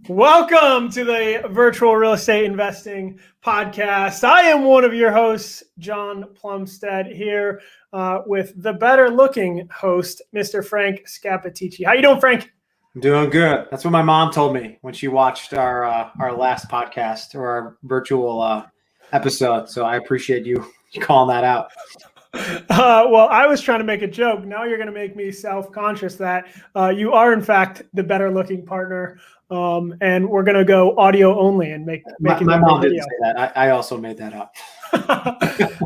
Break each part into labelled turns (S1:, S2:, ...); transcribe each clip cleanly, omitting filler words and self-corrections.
S1: Welcome to the Virtual Real Estate Investing Podcast. I am one of your hosts, John Plumstead, here with the better looking host, Mr. Frank Scapitici. How you doing, Frank?
S2: I'm doing good. That's what my mom told me when she watched our last podcast or our virtual episode. So I appreciate you calling that out.
S1: Well, I was trying to make a joke. Now you're going to make me self-conscious that you are, in fact, the better-looking partner, and we're going to go audio only and make
S2: my mom didn't say that. I also made that up.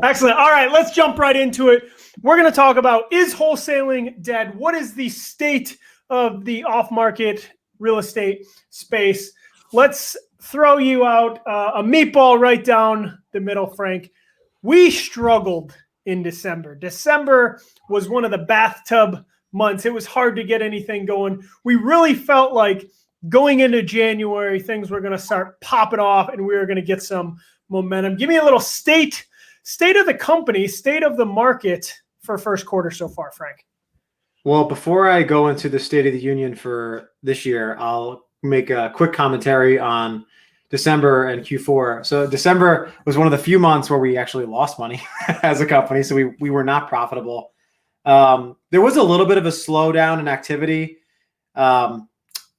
S1: Excellent. All right, let's jump right into it. We're going to talk about, is wholesaling dead? What is the state of the off-market real estate space? Let's throw you out a meatball right down the middle, Frank. We struggled in December. December was one of the bathtub months. It was hard to get anything going. We really felt like going into January, things were going to start popping off and we were going to get some momentum. Give me a little state of the company, state of the market for first quarter so far, Frank.
S2: Well, before I go into the State of the Union for this year, I'll make a quick commentary on December and Q4. So December was one of the few months where we actually lost money as a company. So we were not profitable. There was a little bit of a slowdown in activity,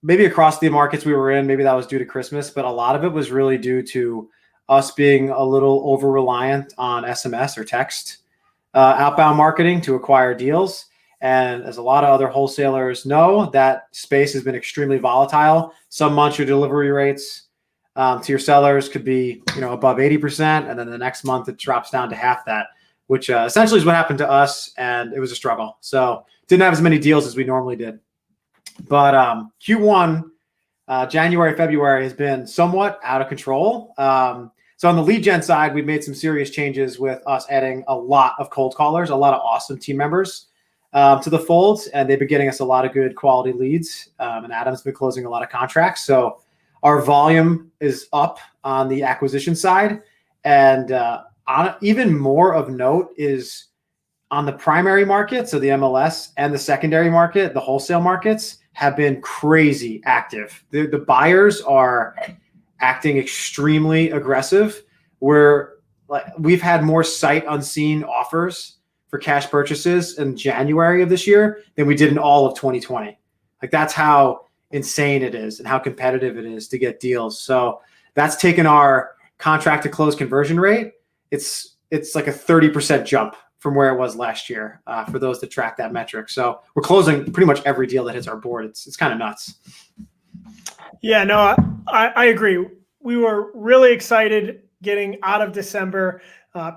S2: maybe across the markets we were in. Maybe that was due to Christmas, but a lot of it was really due to us being a little over-reliant on SMS or text outbound marketing to acquire deals. And as a lot of other wholesalers know, that space has been extremely volatile. Some months your delivery rates to your sellers could be, above 80%. And then the next month it drops down to half that, which essentially is what happened to us. And it was a struggle. So didn't have as many deals as we normally did. But Q1, January, February has been somewhat out of control. So on the lead gen side, we've made some serious changes with us adding a lot of cold callers, a lot of awesome team members to the fold. And they've been getting us a lot of good quality leads. And Adam's been closing a lot of contracts. So our volume is up on the acquisition side. And even more of note is on the primary market, so the MLS, and the secondary market, the wholesale markets have been crazy active. The buyers are acting extremely aggressive. We've had more sight unseen offers for cash purchases in January of this year than we did in all of 2020. That's how insane it is and how competitive it is to get deals. So that's taken our contract to close conversion rate. It's like a 30% jump from where it was last year for those that track that metric. So we're closing pretty much every deal that hits our board. It's kind of nuts.
S1: Yeah, no, I agree. We were really excited getting out of December.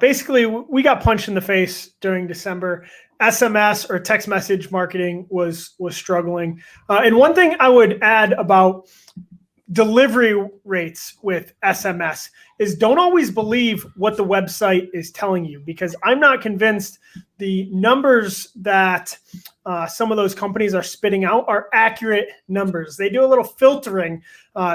S1: Basically, we got punched in the face during December. SMS or text message marketing was struggling. And one thing I would add about delivery rates with SMS is don't always believe what the website is telling you, because I'm not convinced the numbers that some of those companies are spitting out are accurate numbers. They do a little filtering,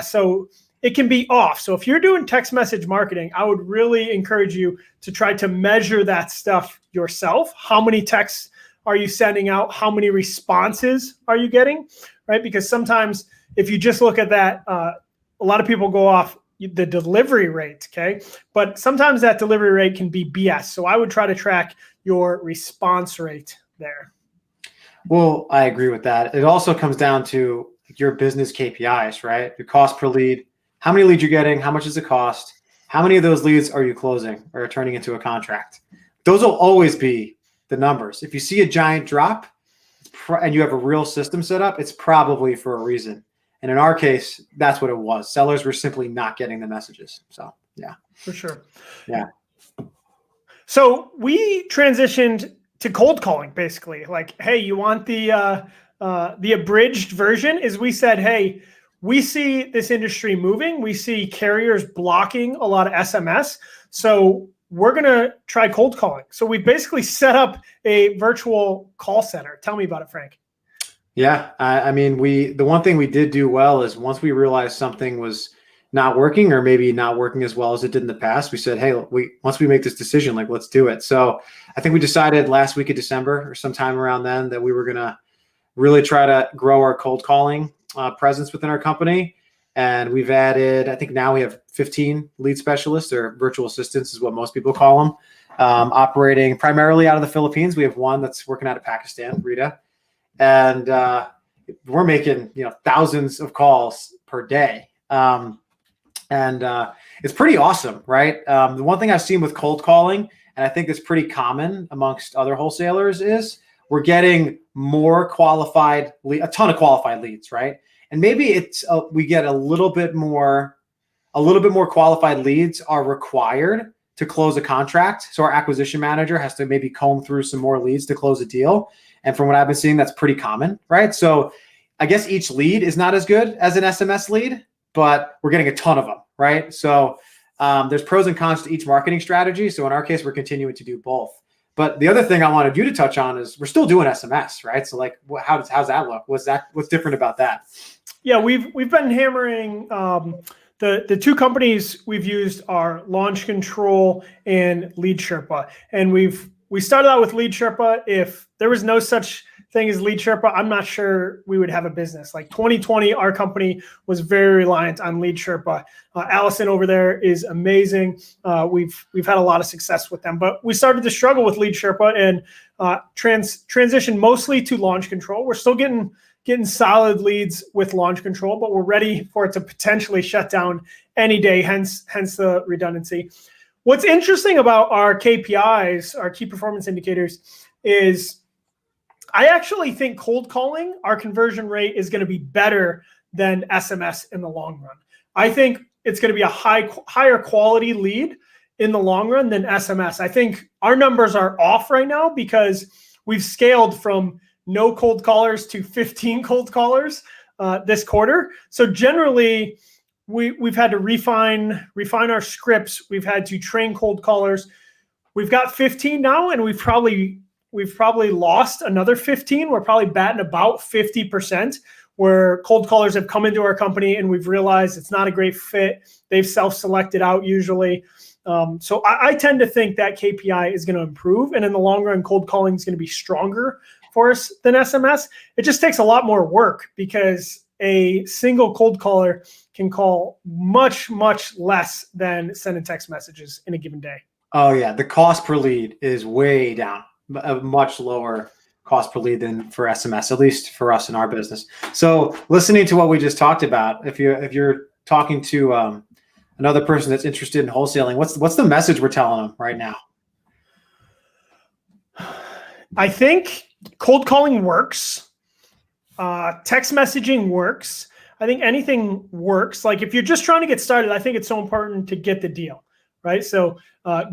S1: so it can be off. So if you're doing text message marketing, I would really encourage you to try to measure that stuff yourself. How many texts are you sending out? How many responses are you getting? Right? Because sometimes if you just look at that, a lot of people go off the delivery rate, okay? But sometimes that delivery rate can be BS. So I would try to track your response rate there.
S2: Well, I agree with that. It also comes down to your business KPIs, right? Your cost per lead, how many leads you're getting, how much does it cost, how many of those leads are you closing or turning into a contract? Those will always be the numbers. If you see a giant drop and you have a real system set up, it's probably for a reason. And in our case, that's what it was. Sellers were simply not getting the messages. So, yeah.
S1: For sure.
S2: Yeah.
S1: So we transitioned to cold calling, basically. Like, hey, you want the abridged version? Is we said, hey, we see this industry moving. We see carriers blocking a lot of SMS. So we're going to try cold calling. So we basically set up a virtual call center. Tell me about it, Frank.
S2: Yeah. I mean, the one thing we did do well is once we realized something was not working or maybe not working as well as it did in the past, we said, hey, once we make this decision, let's do it. So I think we decided last week of December or sometime around then that we were going to really try to grow our cold calling presence within our company. And we've added, I think now we have 15 lead specialists, or virtual assistants is what most people call them, operating primarily out of the Philippines. We have one that's working out of Pakistan, Rita. And we're making, thousands of calls per day. It's pretty awesome, right? The one thing I've seen with cold calling, and I think it's pretty common amongst other wholesalers, is we're getting more qualified, a ton of qualified leads, right? And maybe it's we get a little bit more qualified leads are required to close a contract. So our acquisition manager has to maybe comb through some more leads to close a deal. And from what I've been seeing, that's pretty common, right? So I guess each lead is not as good as an SMS lead, but we're getting a ton of them, right? So there's pros and cons to each marketing strategy. So in our case, we're continuing to do both. But the other thing I wanted you to touch on is we're still doing SMS, right? So like, how's that look? What's different about that?
S1: Yeah, we've been hammering the two companies we've used are Launch Control and Lead Sherpa, and we started out with Lead Sherpa. If there was no such thing as Lead Sherpa, I'm not sure we would have a business. Like 2020, our company was very reliant on Lead Sherpa. Allison over there is amazing. We've had a lot of success with them, but we started to struggle with Lead Sherpa and transition mostly to Launch Control. We're still getting solid leads with Launch Control, but we're ready for it to potentially shut down any day, hence the redundancy. What's interesting about our KPIs, our key performance indicators, is I actually think cold calling, our conversion rate is going to be better than SMS in the long run. I think it's going to be a higher quality lead in the long run than SMS. I think our numbers are off right now because we've scaled from no cold callers to 15 cold callers this quarter. So generally, we've had to refine our scripts. We've had to train cold callers. We've got 15 now, and we've probably lost another 15. We're probably batting about 50% where cold callers have come into our company and we've realized it's not a great fit. They've self-selected out usually. So I tend to think that KPI is going to improve. And in the long run, cold calling is going to be stronger for us than SMS. It just takes a lot more work because a single cold caller can call much, much less than sending text messages in a given day.
S2: Oh yeah. The cost per lead is way down, a much lower cost per lead than for SMS, at least for us in our business. So listening to what we just talked about, if you're talking to another person that's interested in wholesaling, what's the message we're telling them right now?
S1: I think cold calling works. Text messaging works. I think anything works. Like if you're just trying to get started, I think it's so important to get the deal, right? So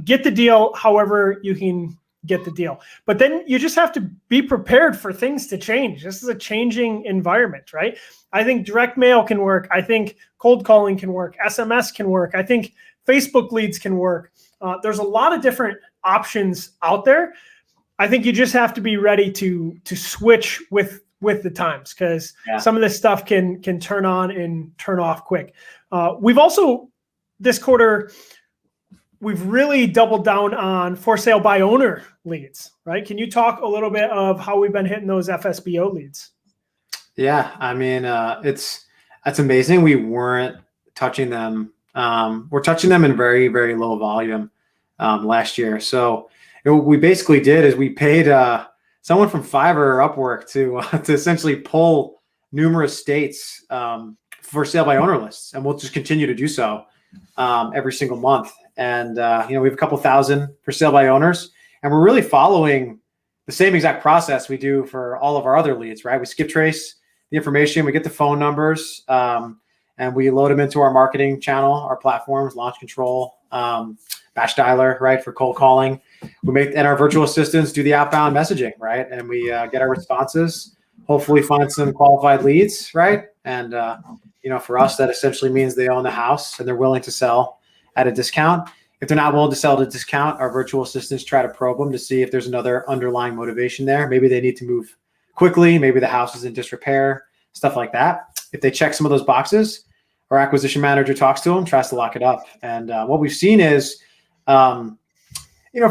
S1: get the deal however you can get the deal. But then you just have to be prepared for things to change. This is a changing environment, right? I think direct mail can work. I think cold calling can work. SMS can work. I think Facebook leads can work. There's a lot of different options out there. I think you just have to be ready to switch with the times because some of this stuff can turn on and turn off quick. We've also, this quarter, we've really doubled down on for sale by owner leads, right? Can you talk a little bit of how we've been hitting those FSBO leads?
S2: Yeah, I mean, that's amazing. We weren't touching them. We're touching them in very, very low volume last year. So what we basically did is we paid someone from Fiverr or Upwork to essentially pull numerous states for sale by owner lists, and we'll just continue to do so every single month. And we have a couple thousand for sale by owners, and we're really following the same exact process we do for all of our other leads, right? We skip trace the information, we get the phone numbers, and we load them into our marketing channel, our platforms, Launch Control, Batch Dialer, right, for cold calling. And our virtual assistants do the outbound messaging, right? And we get our responses, hopefully find some qualified leads, right? And for us, that essentially means they own the house and they're willing to sell at a discount. If they're not willing to sell at a discount, our virtual assistants try to probe them to see if there's another underlying motivation there. Maybe they need to move quickly. Maybe the house is in disrepair, stuff like that. If they check some of those boxes, our acquisition manager talks to them, tries to lock it up. And what we've seen is, for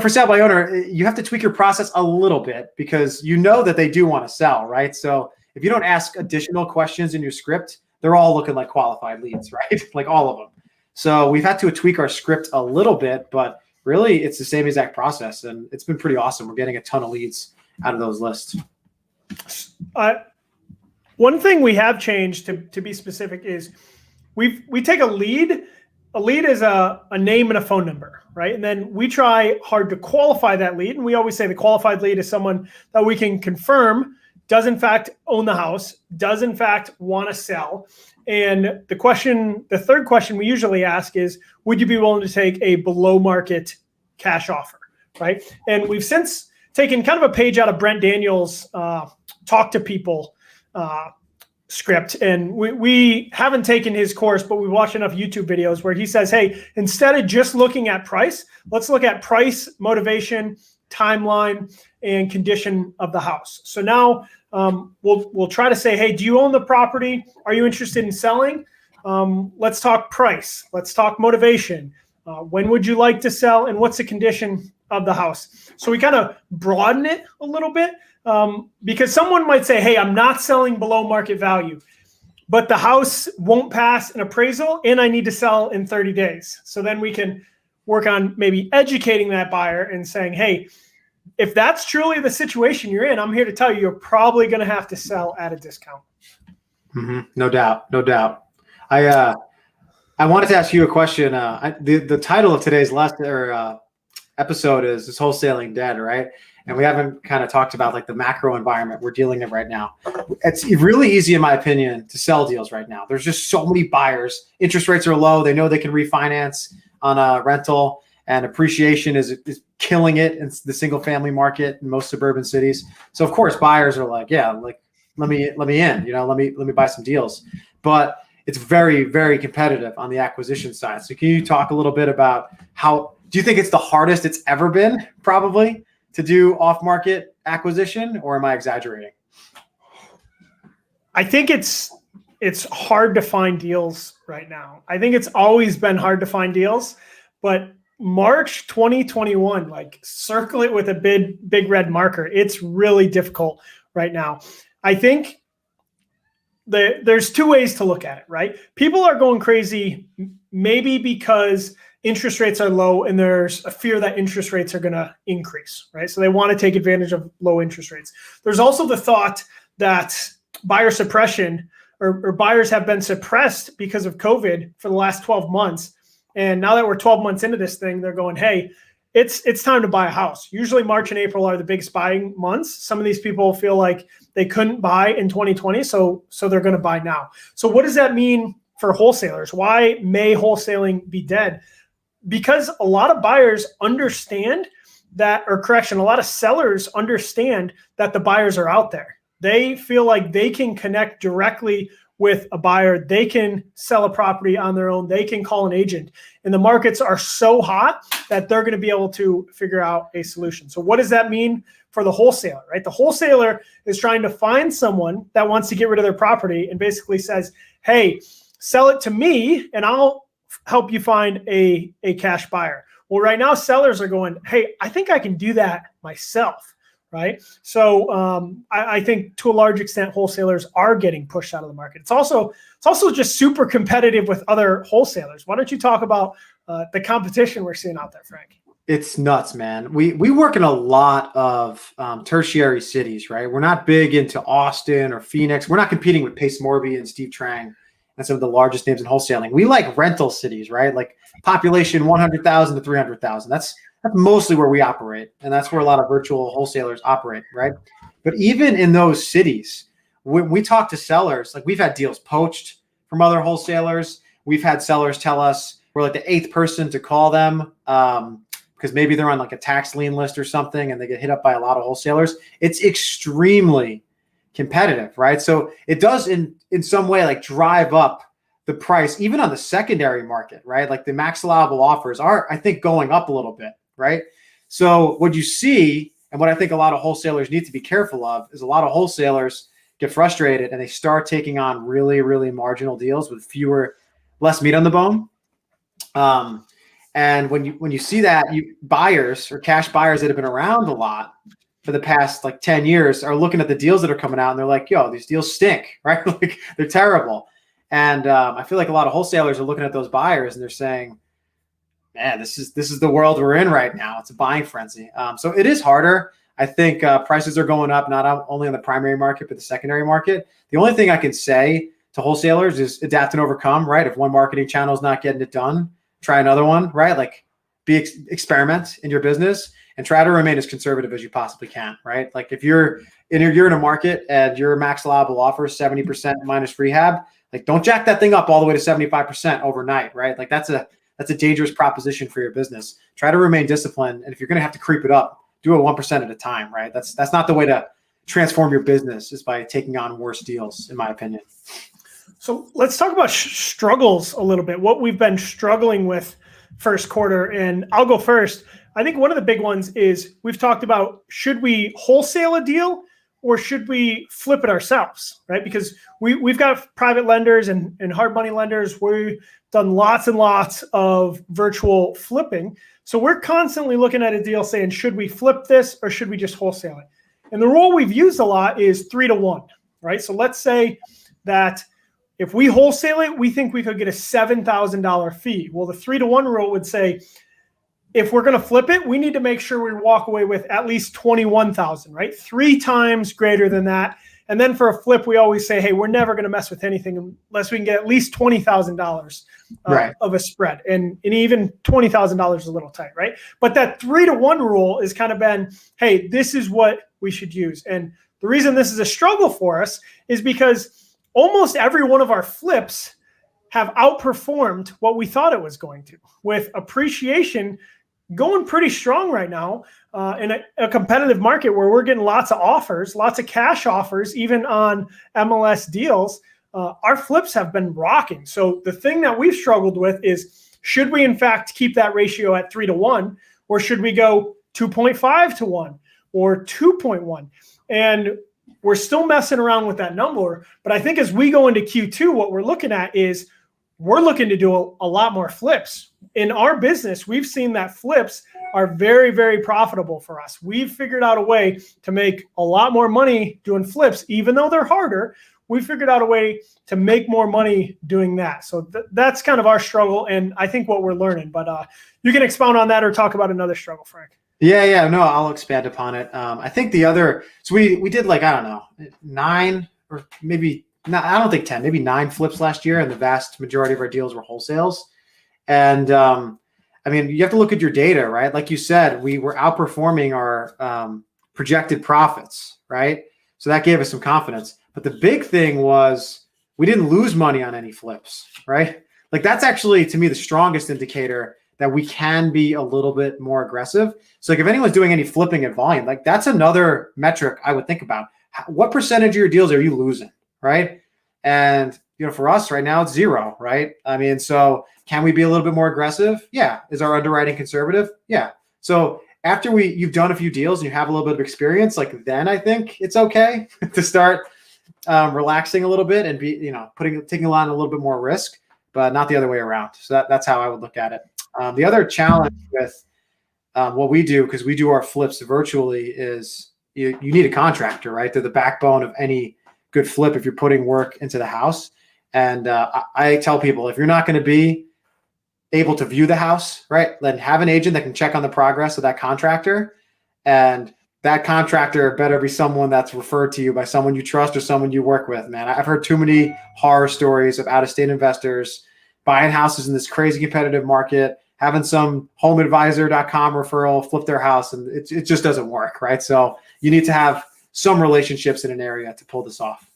S2: sale by owner, you have to tweak your process a little bit because you know that they do want to sell, right? So if you don't ask additional questions in your script they're all looking like qualified leads, right? Like all of them. So we've had to tweak our script a little bit, but really it's the same exact process. And it's been pretty awesome. We're getting a ton of leads out of those lists.
S1: One thing we have changed, to be specific, is we take a lead. A lead is a name and a phone number, right? And then we try hard to qualify that lead. And we always say the qualified lead is someone that we can confirm does in fact own the house, does in fact want to sell. And the third question we usually ask is, would you be willing to take a below market cash offer, right? And we've since taken kind of a page out of Brent Daniels' Talk to People script. And we haven't taken his course, but we watched enough YouTube videos where he says, hey, instead of just looking at price, let's look at price, motivation, timeline, and condition of the house. So now we'll try to say, hey, do you own the property? Are you interested in selling? Let's talk price. Let's talk motivation. When would you like to sell? And what's the condition of the house? So we kind of broaden it a little bit because someone might say, hey, I'm not selling below market value, but the house won't pass an appraisal and I need to sell in 30 days. So then we can work on maybe educating that buyer and saying, hey, if that's truly the situation you're in, I'm here to tell you, you're probably going to have to sell at a discount.
S2: Mm-hmm. No doubt. No doubt. I wanted to ask you a question. The title of today's episode is Wholesaling Dead, right? And we haven't kind of talked about like the macro environment we're dealing in right now. It's really easy, in my opinion, to sell deals right now. There's just so many buyers. Interest rates are low. They know they can refinance on a rental, and appreciation is killing it in the single family market in most suburban cities. So of course buyers are like, yeah, like let me in, let me buy some deals. But it's very, very competitive on the acquisition side. So can you talk a little bit about do you think it's the hardest it's ever been probably to do off-market acquisition, or am I exaggerating?
S1: I think it's hard to find deals right now. I think it's always been hard to find deals, but March 2021, like circle it with a big red marker. It's really difficult right now. I think there's two ways to look at it, right? People are going crazy maybe because interest rates are low and there's a fear that interest rates are going to increase, right? So they want to take advantage of low interest rates. There's also the thought that buyer suppression or buyers have been suppressed because of COVID for the last 12 months. And now that we're 12 months into this thing, they're going, hey, it's time to buy a house. Usually March and April are the biggest buying months. Some of these people feel like they couldn't buy in 2020, so they're going to buy now. So what does that mean for wholesalers? Why may wholesaling be dead? Because a lot of buyers understand that, or correction, a lot of sellers understand that the buyers are out there. They feel like they can connect directly with a buyer. They can sell a property on their own. They can call an agent. And the markets are so hot that they're going to be able to figure out a solution. So what does that mean for the wholesaler, right? The wholesaler is trying to find someone that wants to get rid of their property and basically says, hey, sell it to me and I'll help you find a cash buyer. Well, right now sellers are going, hey, I think I can do that myself, right? So I think to a large extent, wholesalers are getting pushed out of the market. It's also just super competitive with other wholesalers. Why don't you talk about the competition we're seeing out there, Frank?
S2: It's nuts, man. We work in a lot of tertiary cities, right? We're not big into Austin or Phoenix. We're not competing with Pace Morby and Steve Trang and some of the largest names in wholesaling. We like rental cities, right? Like population 100,000 to 300,000. That's mostly where we operate. And that's where a lot of virtual wholesalers operate, right? But even in those cities, when we talk to sellers, like we've had deals poached from other wholesalers. We've had sellers tell us we're like the 8th person to call them because maybe they're on like a tax lien list or something and they get hit up by a lot of wholesalers. It's extremely competitive, right? So it does in some way like drive up the price, even on the secondary market, right? Like the max allowable offers are, I think, going up a little bit, right? So what you see, and what I think a lot of wholesalers need to be careful of, is a lot of wholesalers get frustrated and they start taking on really, really marginal deals with less meat on the bone. And when you see that, buyers or cash buyers that have been around a lot for the past like 10 years are looking at the deals that are coming out and they're like, yo, these deals stink, right? Like they're terrible. And I feel like a lot of wholesalers are looking at those buyers and they're saying, man, this is the world we're in right now. It's a buying frenzy. So it is harder. I think prices are going up, not only on the primary market, but the secondary market. The only thing I can say to wholesalers is adapt and overcome, right? If one marketing channel is not getting it done, try another one, right? Like experiment in your business and try to remain as conservative as you possibly can, right? Like if you're in a market and your max allowable offer is 70% minus rehab, like don't jack that thing up all the way to 75% overnight, right? Like that's a dangerous proposition for your business. Try to remain disciplined. And if you're going to have to creep it up, do it 1% at a time, right? That's not the way to transform your business, is by taking on worse deals, in my opinion.
S1: So let's talk about struggles a little bit, what we've been struggling with first quarter. And I'll go first. I think one of the big ones is we've talked about, should we wholesale a deal or should we flip it ourselves, right? Because we've got private lenders and hard money lenders. We've done lots and lots of virtual flipping. So we're constantly looking at a deal saying, should we flip this or should we just wholesale it? And the rule we've used a lot is 3-to-1, right? So let's say that if we wholesale it, we think we could get a $7,000 fee. Well, the 3-to-1 rule would say, if we're going to flip it, we need to make sure we walk away with at least 21,000, right? 3 times greater than that. And then for a flip, we always say, hey, we're never going to mess with anything unless we can get at least $20,000 of a spread. And even $20,000 is a little tight, right? But that 3-to-1 rule has kind of been, hey, this is what we should use. And the reason this is a struggle for us is because almost every one of our flips have outperformed what we thought it was going to, with appreciation going pretty strong right now in a competitive market where we're getting lots of offers, lots of cash offers, even on MLS deals. Our flips have been rocking. So the thing that we've struggled with is, should we in fact keep that ratio at 3-to-1, or should we go 2.5-to-1 or 2.1? And we're still messing around with that number. But I think as we go into Q2, what we're looking at is we're looking to do a lot more flips. In our business, we've seen that flips are very, very profitable for us. We've figured out a way to make a lot more money doing flips, even though they're harder. We figured out a way to make more money doing that. So that's kind of our struggle, and I think what we're learning. But you can expound on that or talk about another struggle, Frank.
S2: Yeah, no, I'll expand upon it. I think the other, so we did like, I don't know, 9 or maybe, I don't think 10, maybe 9 flips last year, and the vast majority of our deals were wholesales. And I mean, you have to look at your data, right? Like you said, we were outperforming our projected profits, right? So that gave us some confidence. But the big thing was we didn't lose money on any flips, right? Like that's actually, to me, the strongest indicator that we can be a little bit more aggressive. So like if anyone's doing any flipping at volume, like that's another metric I would think about. What percentage of your deals are you losing, right? And for us right now, it's 0, right? I mean, so can we be a little bit more aggressive? Yeah. Is our underwriting conservative? Yeah. So after you've done a few deals and you have a little bit of experience, like then I think it's okay to start relaxing a little bit and be, taking on a little bit more risk, but not the other way around. So that's how I would look at it. The other challenge with what we do, because we do our flips virtually, is you need a contractor, right? They're the backbone of any good flip if you're putting work into the house. And I tell people, if you're not going to be able to view the house, right, then have an agent that can check on the progress of that contractor. And that contractor better be someone that's referred to you by someone you trust or someone you work with, man. I've heard too many horror stories of out-of-state investors buying houses in this crazy competitive market, having some homeadvisor.com referral flip their house, and it just doesn't work, right? So you need to have some relationships in an area to pull this off.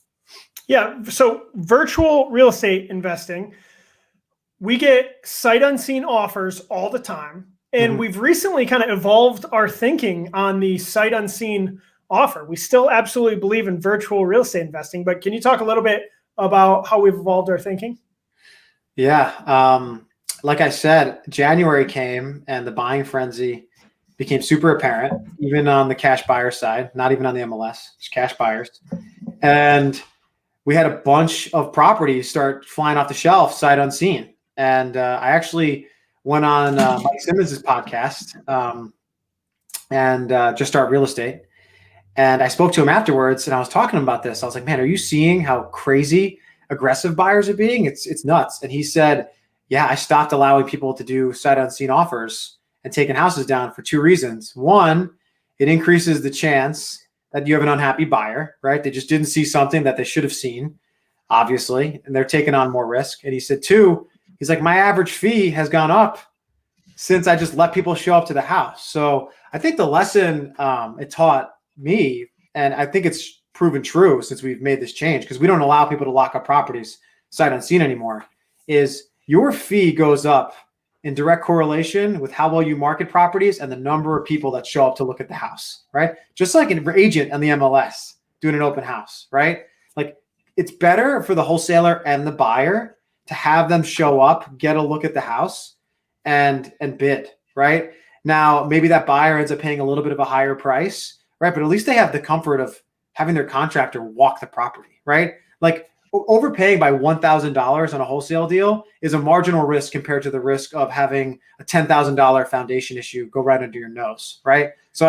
S1: Yeah. So virtual real estate investing, we get sight unseen offers all the time. And we've recently kind of evolved our thinking on the sight unseen offer. We still absolutely believe in virtual real estate investing, but can you talk a little bit about how we've evolved our thinking?
S2: Yeah. Like I said, January came and the buying frenzy became super apparent, even on the cash buyer side, not even on the MLS, just cash buyers. And we had a bunch of properties start flying off the shelf sight unseen. And I actually went on Mike Simmons' podcast and Just Start Real Estate. And I spoke to him afterwards and I was talking about this. I was like, man, are you seeing how crazy aggressive buyers are being, it's nuts. And he said, yeah, I stopped allowing people to do sight unseen offers and taking houses down for two reasons. One, it increases the chance that you have an unhappy buyer, right? They just didn't see something that they should have seen, obviously, and they're taking on more risk. And he said, two, he's like, my average fee has gone up since I just let people show up to the house. So I think the lesson it taught me, and I think it's proven true since we've made this change, because we don't allow people to lock up properties sight unseen anymore, is your fee goes up in direct correlation with how well you market properties and the number of people that show up to look at the house, right? Just like an agent on the MLS doing an open house, right? Like, it's better for the wholesaler and the buyer to have them show up, get a look at the house, and bid, right? Now, maybe that buyer ends up paying a little bit of a higher price, right? But at least they have the comfort of having their contractor walk the property, right? Like, overpaying by $1,000 on a wholesale deal is a marginal risk compared to the risk of having a $10,000 foundation issue go right under your nose, right? So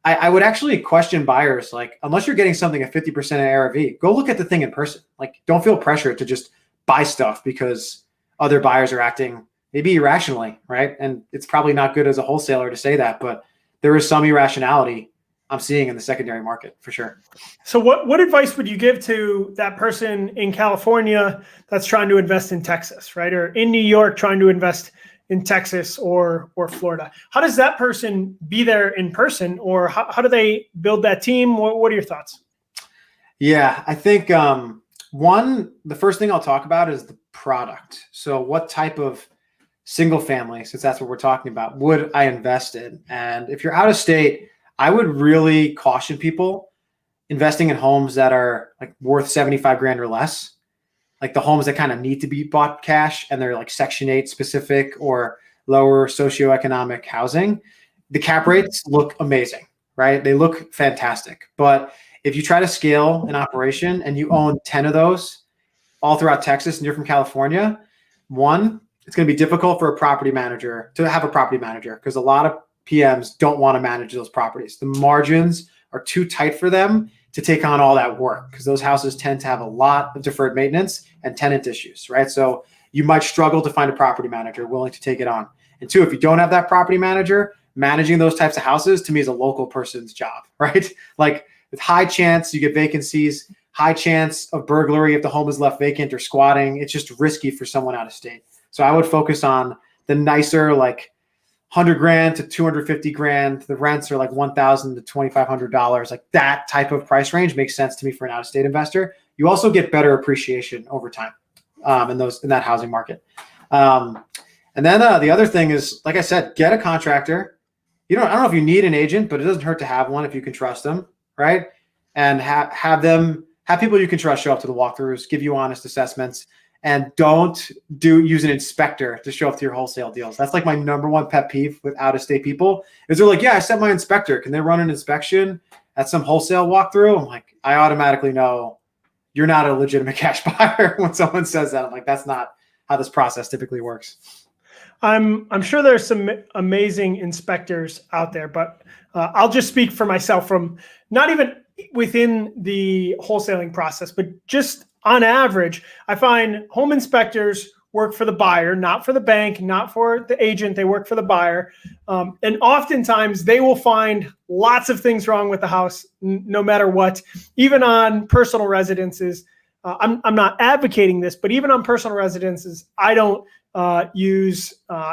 S2: I would actually question buyers, like, unless you're getting something at 50% of ARV, go look at the thing in person. Like, don't feel pressure to just buy stuff because other buyers are acting maybe irrationally, right? And it's probably not good as a wholesaler to say that, but there is some irrationality I'm seeing in the secondary market for sure.
S1: So what advice would you give to that person in California that's trying to invest in Texas, right? Or in New York trying to invest in Texas or Florida? How does that person be there in person, or how do they build that team? What are your thoughts?
S2: Yeah, I think the first thing I'll talk about is the product. So what type of single family, since that's what we're talking about, would I invest in? And if you're out of state, I would really caution people investing in homes that are like worth 75 grand or less, like the homes that kind of need to be bought cash and they're like Section 8 specific or lower socioeconomic housing. The cap rates look amazing, right? They look fantastic. But if you try to scale an operation and you own 10 of those all throughout Texas and you're from California, one, it's going to be difficult for a property manager to have a property manager because a lot of PMs don't want to manage those properties. The margins are too tight for them to take on all that work because those houses tend to have a lot of deferred maintenance and tenant issues, right? So you might struggle to find a property manager willing to take it on. And two, if you don't have that property manager, managing those types of houses to me is a local person's job, right? Like, with high chance you get vacancies, high chance of burglary if the home is left vacant or squatting. It's just risky for someone out of state. So I would focus on the nicer, like 100 grand to 250 grand. The rents are like $1,000 to $2,500. Like, that type of price range makes sense to me for an out-of-state investor. You also get better appreciation over time in that housing market. And then the other thing is, like I said, get a contractor. I don't know if you need an agent, but it doesn't hurt to have one if you can trust them, right? And have people you can trust show up to the walkthroughs, give you honest assessments. And don't use an inspector to show up to your wholesale deals. That's like my number one pet peeve with out-of-state people is they're like, yeah, I sent my inspector. Can they run an inspection at some wholesale walkthrough? I'm like, I automatically know you're not a legitimate cash buyer when someone says that. I'm like, that's not how this process typically works.
S1: I'm sure there's some amazing inspectors out there, but I'll just speak for myself from not even within the wholesaling process, but just on average, I find home inspectors work for the buyer, not for the bank, not for the agent. They work for the buyer. And oftentimes they will find lots of things wrong with the house, no matter what, even on personal residences. I'm not advocating this, but even on personal residences, I don't use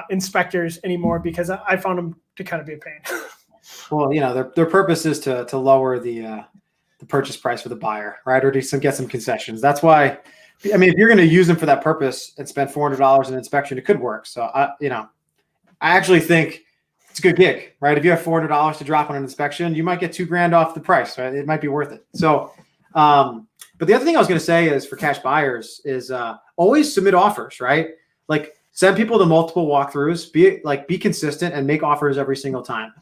S1: inspectors anymore because I found them to kind of be a pain.
S2: Well, their purpose is to lower the purchase price for the buyer, right? Or to get some concessions. That's why, I mean, if you're going to use them for that purpose and spend $400 in inspection, it could work. So I actually think it's a good gig, right? If you have $400 to drop on an inspection, you might get $2,000 off the price, right? It might be worth it. So, but the other thing I was going to say is for cash buyers is always submit offers, right? Like, send people to multiple walkthroughs, be consistent and make offers every single time.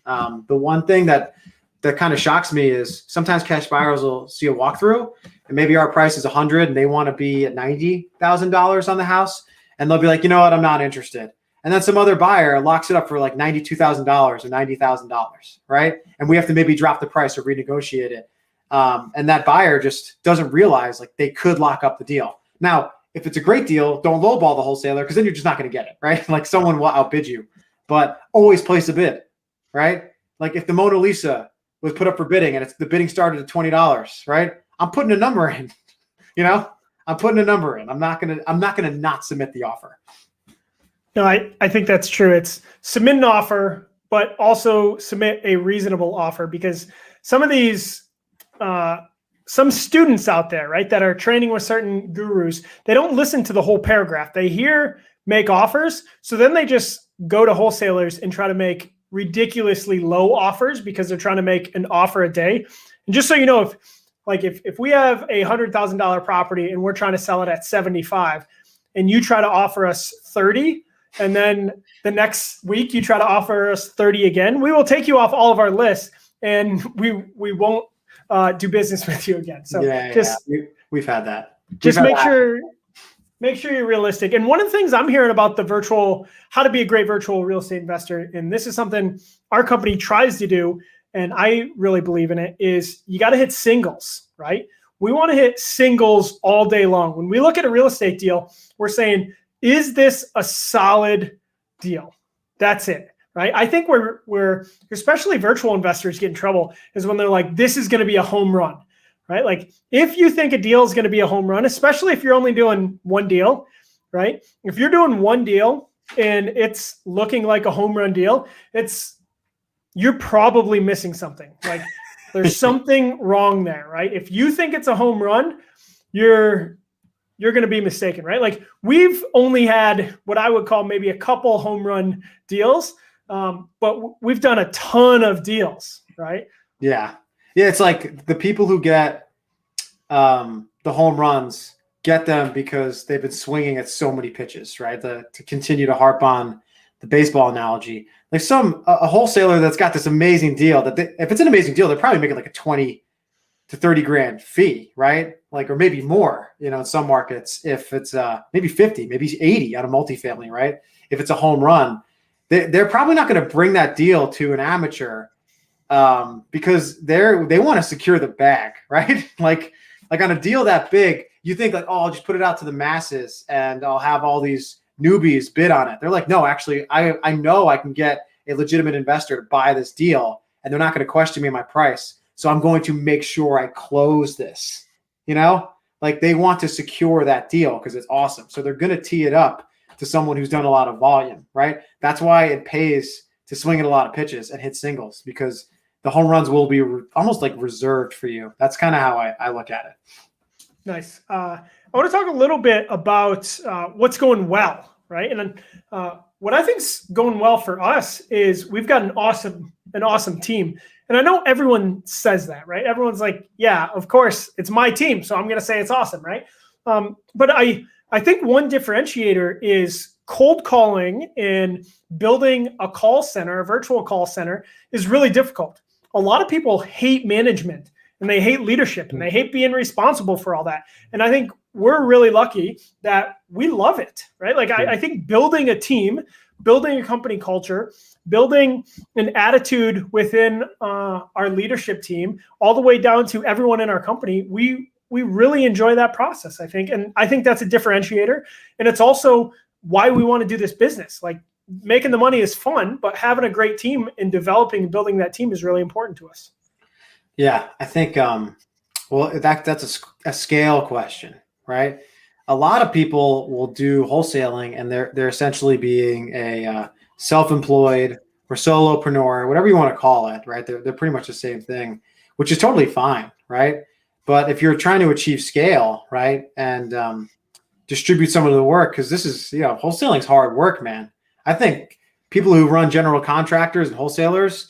S2: The one thing that kind of shocks me is sometimes cash buyers will see a walkthrough and maybe our price is 100 and they want to be at $90,000 on the house. And they'll be like, you know what? I'm not interested. And then some other buyer locks it up for like $92,000 or $90,000, right? And we have to maybe drop the price or renegotiate it. And that buyer just doesn't realize like they could lock up the deal. Now, if it's a great deal, don't lowball the wholesaler because then you're just not going to get it, right? Like someone will outbid you, but always place a bid, right? Like if the Mona Lisa was put up for bidding and the bidding started at $20, right? I'm putting a number in, I'm putting a number in. I'm not gonna not submit the offer.
S1: No, I think that's true. It's submit an offer, but also submit a reasonable offer, because some of these, some students out there, right, that are training with certain gurus, they don't listen to the whole paragraph. They hear make offers. So then they just go to wholesalers and try to make ridiculously low offers because they're trying to make an offer a day. And just so you know, if we have a $100,000 property and we're trying to sell it at 75 and you try to offer us 30, and then the next week you try to offer us 30 again, we will take you off all of our lists and we won't do business with you again. So
S2: we've had that.
S1: Just make sure you're realistic. And one of the things I'm hearing about how to be a great virtual real estate investor, and this is something our company tries to do, and I really believe in it, is you got to hit singles, right? We want to hit singles all day long. When we look at a real estate deal, we're saying, is this a solid deal? That's it, right? I think where especially virtual investors get in trouble is when they're like, this is going to be a home run, right? Like if you think a deal is going to be a home run, especially if you're only doing one deal, right? If you're doing one deal and it's looking like a home run deal, you're probably missing something. Like there's something wrong there, right? If you think it's a home run, you're going to be mistaken, right? Like we've only had what I would call maybe a couple home run deals, but we've done a ton of deals, right?
S2: Yeah. Yeah. It's like the people who get the home runs get them because they've been swinging at so many pitches, right? To continue to harp on the baseball analogy, like a wholesaler that's got this amazing deal if it's an amazing deal, they're probably making like a 20 to 30 grand fee, right? Like, or maybe more, in some markets, if it's maybe 50, maybe 80 on a multifamily, right? If it's a home run, they're probably not going to bring that deal to an amateur because they want to secure the bag, right? like on a deal that big, you think like, oh, I'll just put it out to the masses and I'll have all these newbies bid on it. They're like, no, actually, I know I can get a legitimate investor to buy this deal and they're not going to question me on my price. So I'm going to make sure I close this, like they want to secure that deal because it's awesome. So they're going to tee it up to someone who's done a lot of volume, right? That's why it pays to swing at a lot of pitches and hit singles, because the home runs will be almost like reserved for you. That's kind of how I look at it.
S1: Nice. I want to talk a little bit about what's going well, right? And then what I think's going well for us is we've got an awesome team. And I know everyone says that, right? Everyone's like, yeah, of course, it's my team, so I'm going to say it's awesome, right? But I think one differentiator is cold calling and building a call center, a virtual call center, is really difficult. A lot of people hate management and they hate leadership and they hate being responsible for all that. And I think we're really lucky that we love it, right? Like I think building a team, building a company culture, building an attitude within our leadership team, all the way down to everyone in our company, we really enjoy that process, I think. And I think that's a differentiator. And it's also why we want to do this business. Like making the money is fun, but having a great team and developing and building that team is really important to us.
S2: Yeah, I think, that's a scale question, right? A lot of people will do wholesaling and they're essentially being a self-employed or solopreneur, whatever you want to call it, right? They're pretty much the same thing, which is totally fine, right? But if you're trying to achieve scale, right, and distribute some of the work, because this is, wholesaling's hard work, man. I think people who run general contractors and wholesalers,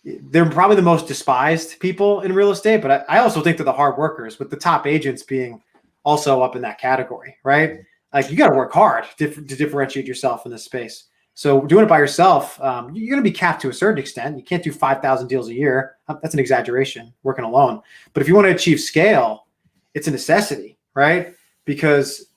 S2: they're probably the most despised people in real estate, but I also think they're the hard workers, with the top agents being also up in that category, right? Like you got to work hard to differentiate yourself in this space. So doing it by yourself, you're going to be capped to a certain extent. You can't do 5,000 deals a year. That's an exaggeration, working alone. But if you want to achieve scale, it's a necessity, right? Because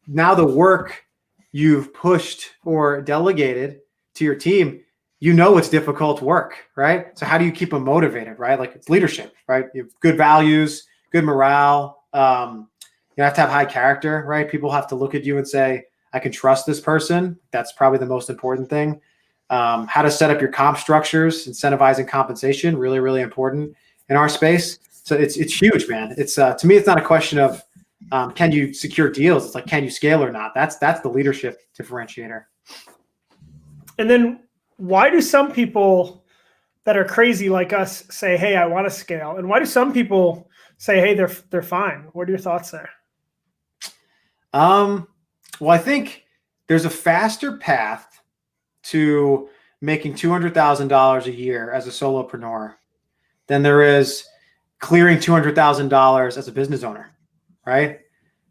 S2: now the work you've pushed or delegated to your team, it's difficult work, right? So how do you keep them motivated, right? Like it's leadership, right? You have good values, good morale. You have to have high character, right? People have to look at you and say, I can trust this person. That's probably the most important thing. How to set up your comp structures, incentivizing compensation, really, really important in our space. So it's huge, man. It's to me, it's not a question of can you secure deals. It's like, can you scale or not? That's the leadership differentiator.
S1: And then why do some people that are crazy like us say, hey, I want to scale? And why do some people say, hey, they're fine? What are your thoughts there?
S2: Well, I think there's a faster path to making $200,000 a year as a solopreneur than there is clearing $200,000 as a business owner, right?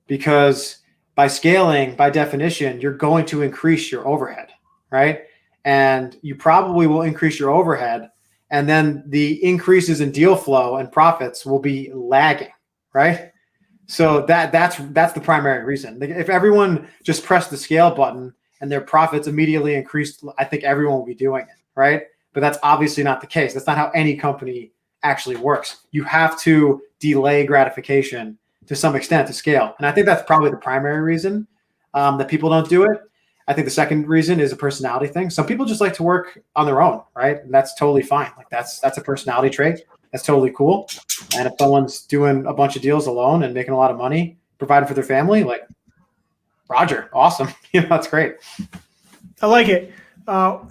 S2: Because by scaling, by definition, you're going to increase your overhead, right? And you probably will increase your overhead, and then the increases in deal flow and profits will be lagging, right? So that's the primary reason. If everyone just pressed the scale button and their profits immediately increased, I think everyone will be doing it, right? But that's obviously not the case. That's not how any company actually works. You have to delay gratification to some extent to scale. And I think that's probably the primary reason that people don't do it. I think the second reason is a personality thing. Some people just like to work on their own, right? And that's totally fine. Like that's a personality trait. That's totally cool. And if someone's doing a bunch of deals alone and making a lot of money, providing for their family, like Roger, awesome. That's great.
S1: I like it.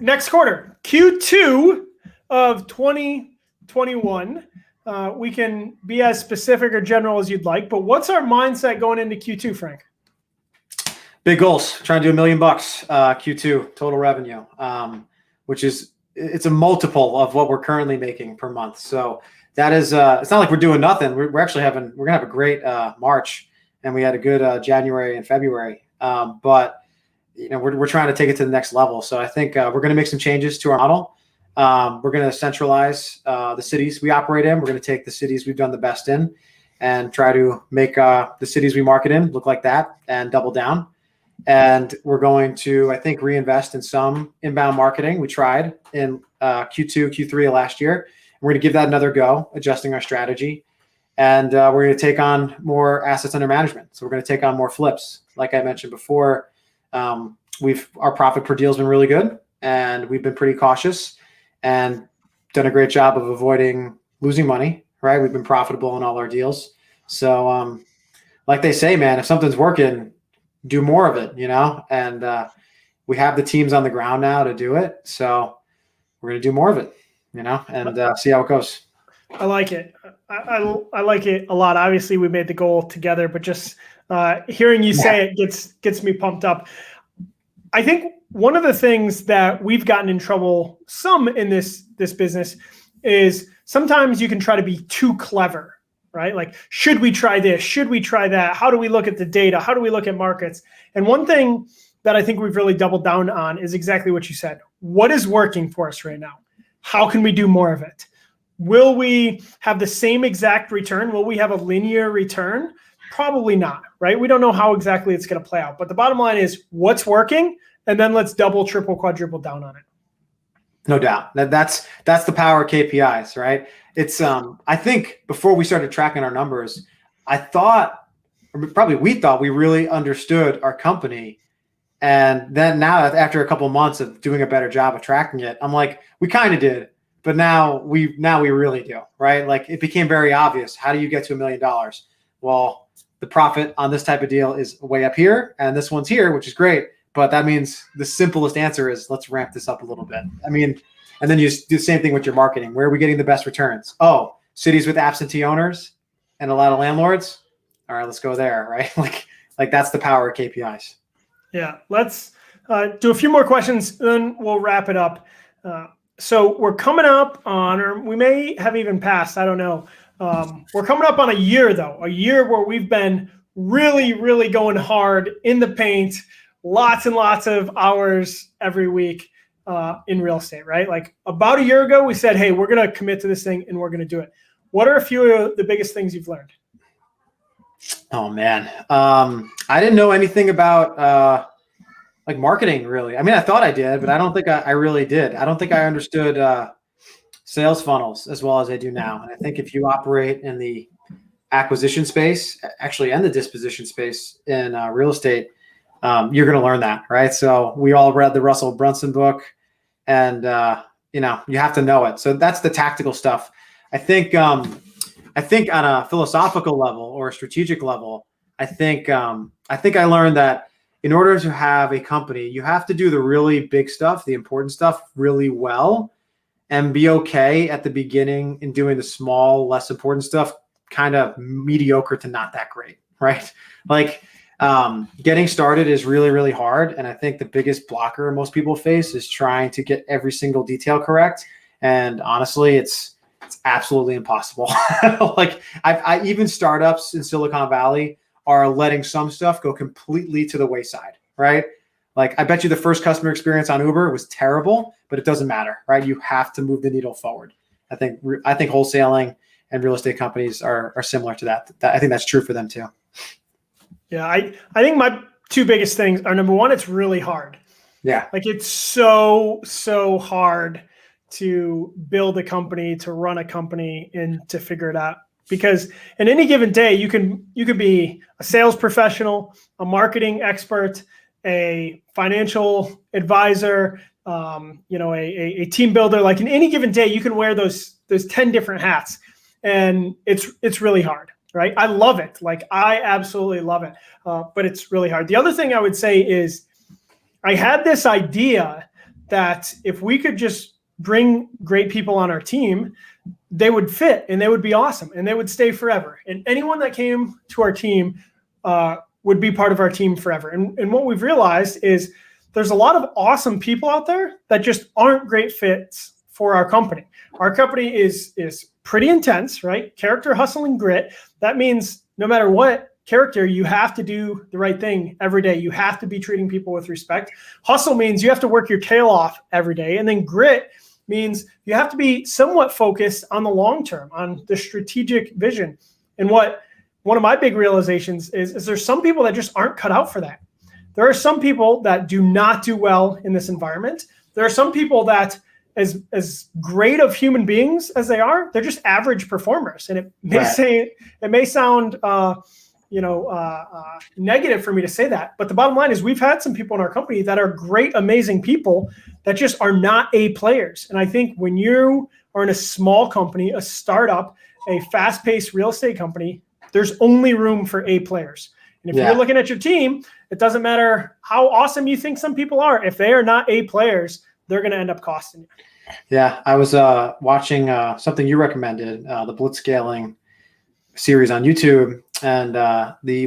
S1: Next quarter, Q2 of 2021. We can be as specific or general as you'd like, but what's our mindset going into Q2, Frank?
S2: Big goals. Trying to do $1 million Q2 total revenue, which is it's a multiple of what we're currently making per month. So that is it's not like we're doing nothing. We're gonna have a great March, and we had a good January and February. But we're trying to take it to the next level. So I think we're going to make some changes to our model. We're going to centralize the cities we operate in. We're going to take the cities we've done the best in and try to make the cities we market in look like that and double down. And we're going to, I think, reinvest in some inbound marketing. We tried in Q2, Q3 of last year. We're going to give that another go, adjusting our strategy. And we're going to take on more assets under management. So we're going to take on more flips. Like I mentioned before, our profit per deal has been really good, and we've been pretty cautious and done a great job of avoiding losing money, right? We've been profitable in all our deals. So like they say, man, if something's working, do more of it, and we have the teams on the ground now to do it. So we're going to do more of it, and see how it goes.
S1: I like it. I like it a lot. Obviously, we made the goal together, but just hearing you say it gets me pumped up. I think one of the things that we've gotten in trouble some in this business is sometimes you can try to be too clever, right? Like, should we try this? Should we try that? How do we look at the data? How do we look at markets? And one thing that I think we've really doubled down on is exactly what you said. What is working for us right now? How can we do more of it? Will we have the same exact return? Will we have a linear return? Probably not, right? We don't know how exactly it's going to play out. But the bottom line is what's working, and then let's double, triple, quadruple down on it.
S2: No doubt. That's the power of KPIs, right? It's I think before we started tracking our numbers, we thought we really understood our company. And then now after a couple of months of doing a better job of tracking it, I'm like, we kind of did. But now we really do, right? Like it became very obvious. How do you get to $1 million? Well, the profit on this type of deal is way up here, and this one's here, which is great. But that means the simplest answer is let's ramp this up a little bit. I mean, and then you do the same thing with your marketing. Where are we getting the best returns? Oh, cities with absentee owners and a lot of landlords. All right, let's go there, right? Like that's the power of KPIs.
S1: Yeah, let's do a few more questions, then we'll wrap it up. So we're coming up on, or we may have even passed, I don't know. We're coming up on a year, though, a year where we've been really, really going hard in the paint, lots and lots of hours every week in real estate, right? Like about a year ago, we said, hey, we're going to commit to this thing and we're going to do it. What are a few of the biggest things you've learned?
S2: Oh, man. I didn't know anything about like marketing, really. I mean, I thought I did, but I don't think I really did. I don't think I understood sales funnels as well as I do now. And I think if you operate in the acquisition space, actually, and the disposition space in real estate, you're going to learn that, right? So we all read the Russell Brunson book, and you have to know it. So that's the tactical stuff. I think on a philosophical level or a strategic level, I think I learned that in order to have a company, you have to do the really big stuff, the important stuff really well, and be okay at the beginning in doing the small, less important stuff, kind of mediocre to not that great, right? Like getting started is really, really hard. And I think the biggest blocker most people face is trying to get every single detail correct. And honestly, it's absolutely impossible. Like I even startups in Silicon Valley are letting some stuff go completely to the wayside, right? Like I bet you the first customer experience on Uber was terrible, but it doesn't matter, right? You have to move the needle forward. I think wholesaling and real estate companies are similar to that. I think that's true for them too.
S1: Yeah, I think my two biggest things are, number one, it's really hard.
S2: Yeah.
S1: Like it's so hard to build a company, to run a company, and to figure it out. Because in any given day, you could be a sales professional, a marketing expert, a financial advisor, a team builder. Like in any given day, you can wear those 10 different hats, and it's really hard, right? I love it. Like I absolutely love it, but it's really hard. The other thing I would say is I had this idea that if we could just bring great people on our team, they would fit and they would be awesome and they would stay forever. And anyone that came to our team would be part of our team forever. And what we've realized is there's a lot of awesome people out there that just aren't great fits for our company. Our company is pretty intense, right? Character, hustle, and grit. That means no matter what character, you have to do the right thing every day. You have to be treating people with respect. Hustle means you have to work your tail off every day. And then grit means you have to be somewhat focused on the long term, on the strategic vision. And what one of my big realizations is there's some people that just aren't cut out for that. There are some people that do not do well in this environment. There are some people that, as great of human beings as they are, they're just average performers. And it may sound negative for me to say that, but the bottom line is we've had some people in our company that are great, amazing people that just are not A players. And I think when you are in a small company, a startup, a fast-paced real estate company, there's only room for A players. And if you're looking at your team, it doesn't matter how awesome you think some people are. If they are not A players, they're going to end up costing you.
S2: Yeah, I was watching something you recommended, the Blitzscaling series on YouTube, and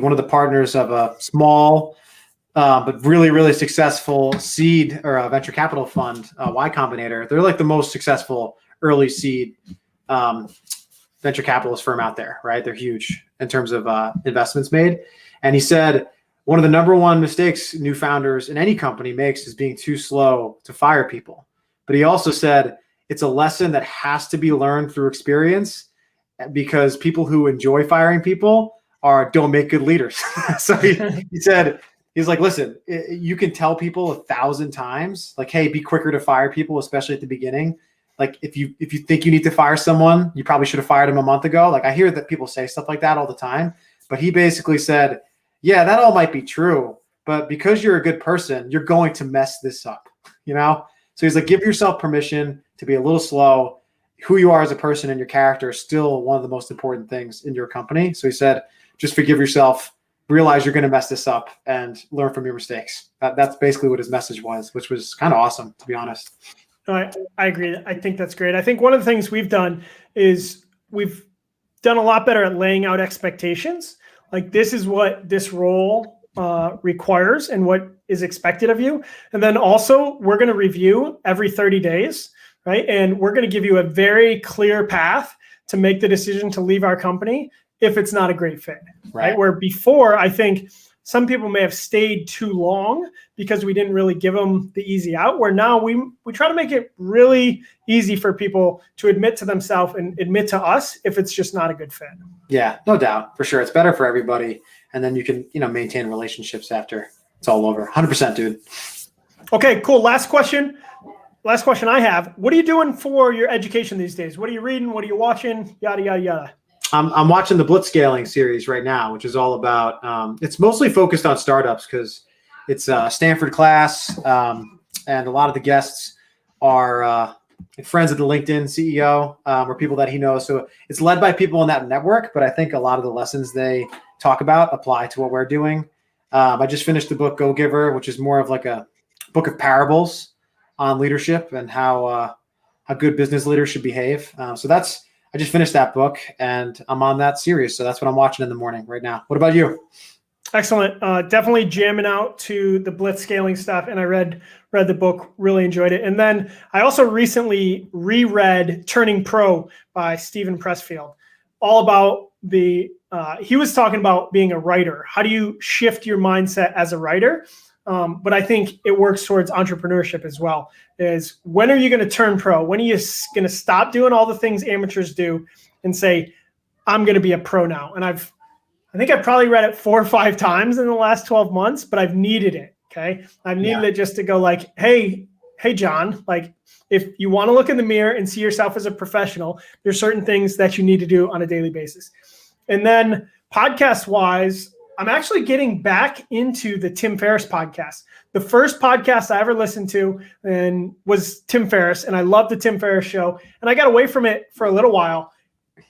S2: one of the partners of a small but really, really successful seed or venture capital fund, Y Combinator. They're like the most successful early seed venture capitalist firm out there, right? They're huge in terms of investments made. And he said one of the number one mistakes new founders in any company makes is being too slow to fire people. But he also said it's a lesson that has to be learned through experience, because people who enjoy firing people don't make good leaders. So he said, he's like, listen, you can tell people 1,000 times, like, hey, be quicker to fire people, especially at the beginning. Like if you think you need to fire someone, you probably should have fired him a month ago. Like I hear that people say stuff like that all the time, but he basically said, yeah, that all might be true, but because you're a good person, you're going to mess this up, So he's like, give yourself permission to be a little slow. Who you are as a person and your character is still one of the most important things in your company. So he said, just forgive yourself, realize you're going to mess this up, and learn from your mistakes. That's basically what his message was, which was kind of awesome, to be honest.
S1: I agree. I think that's great. I think one of the things we've done is we've done a lot better at laying out expectations. Like this is what this role requires and what is expected of you. And then also we're going to review every 30 days, right? And we're going to give you a very clear path to make the decision to leave our company if it's not a great fit, right? Where before, I think some people may have stayed too long because we didn't really give them the easy out, where now we try to make it really easy for people to admit to themselves and admit to us if it's just not a good fit. Yeah, no doubt, for sure. It's better for everybody. And then you can, maintain relationships after it's all over. 100%, dude. Okay, cool. Last question I have. What are you doing for your education these days? What are you reading? What are you watching? Yada, yada, yada.
S2: I'm watching the Blitzscaling series right now, which is all about. It's mostly focused on startups because it's a Stanford class, and a lot of the guests are friends of the LinkedIn CEO or people that he knows. So it's led by people in that network, but I think a lot of the lessons they talk about apply to what we're doing. I just finished the book Go Giver, which is more of like a book of parables on leadership and how good business leaders should behave. I just finished that book and I'm on that series. So that's what I'm watching in the morning right now. What about you?
S1: Excellent. Definitely jamming out to the Blitzscaling stuff. And I read the book, really enjoyed it. And then I also recently reread Turning Pro by Stephen Pressfield, all about he was talking about being a writer. How do you shift your mindset as a writer? But I think it works towards entrepreneurship as well. Is when are you going to turn pro? When are you going to stop doing all the things amateurs do and say, I'm going to be a pro now? And I think I've probably read it 4 or 5 times in the last 12 months, but I've needed it. Okay. I've needed it just to go like, hey, John, like if you want to look in the mirror and see yourself as a professional, there's certain things that you need to do on a daily basis. And then podcast wise, I'm actually getting back into the Tim Ferriss podcast. The first podcast I ever listened to was Tim Ferriss, and I love the Tim Ferriss show. And I got away from it for a little while.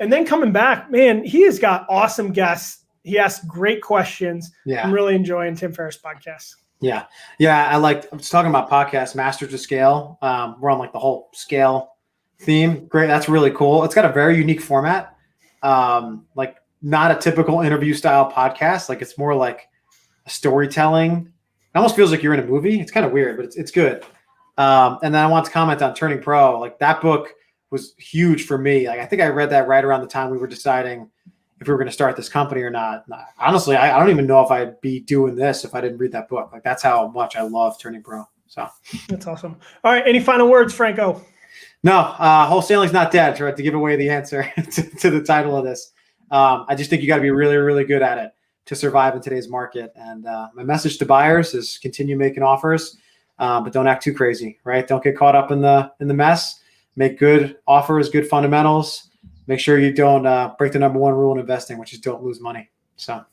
S1: And then coming back, man, he has got awesome guests. He asks great questions.
S2: Yeah.
S1: I'm really enjoying Tim Ferriss podcasts.
S2: Yeah. I was talking about podcasts, Masters of Scale. We're on like the whole scale theme. Great. That's really cool. It's got a very unique format. Like not a typical interview style podcast. Like it's more like a storytelling. It almost feels like you're in a movie. It's kind of weird, but it's good. And then I want to comment on Turning Pro. Like that book was huge for me. Like I think I read that right around the time we were deciding if we were going to start this company or not. Honestly, I don't even know if I'd be doing this if I didn't read that book. Like that's how much I love Turning Pro. So
S1: that's awesome. All right. Any final words, Franco?
S2: No, wholesaling's not dead. Tried to give away the answer to the title of this. I just think you got to be really, really good at it to survive in today's market. And my message to buyers is continue making offers, but don't act too crazy, right? Don't get caught up in the mess. Make good offers, good fundamentals. Make sure you don't break the number one rule in investing, which is don't lose money. So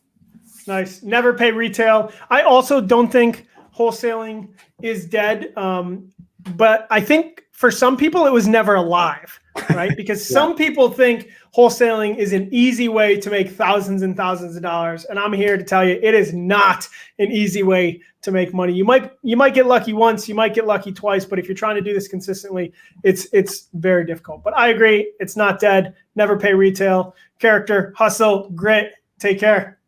S1: nice. Never pay retail. I also don't think wholesaling is dead, but I think for some people it was never alive, right? Because some people think wholesaling is an easy way to make thousands and thousands of dollars, and I'm here to tell you it is not an easy way to make money. You might get lucky once, you might get lucky twice, but if you're trying to do this consistently, it's very difficult. But I agree, it's not dead. Never pay retail. Character, hustle, grit. Take care.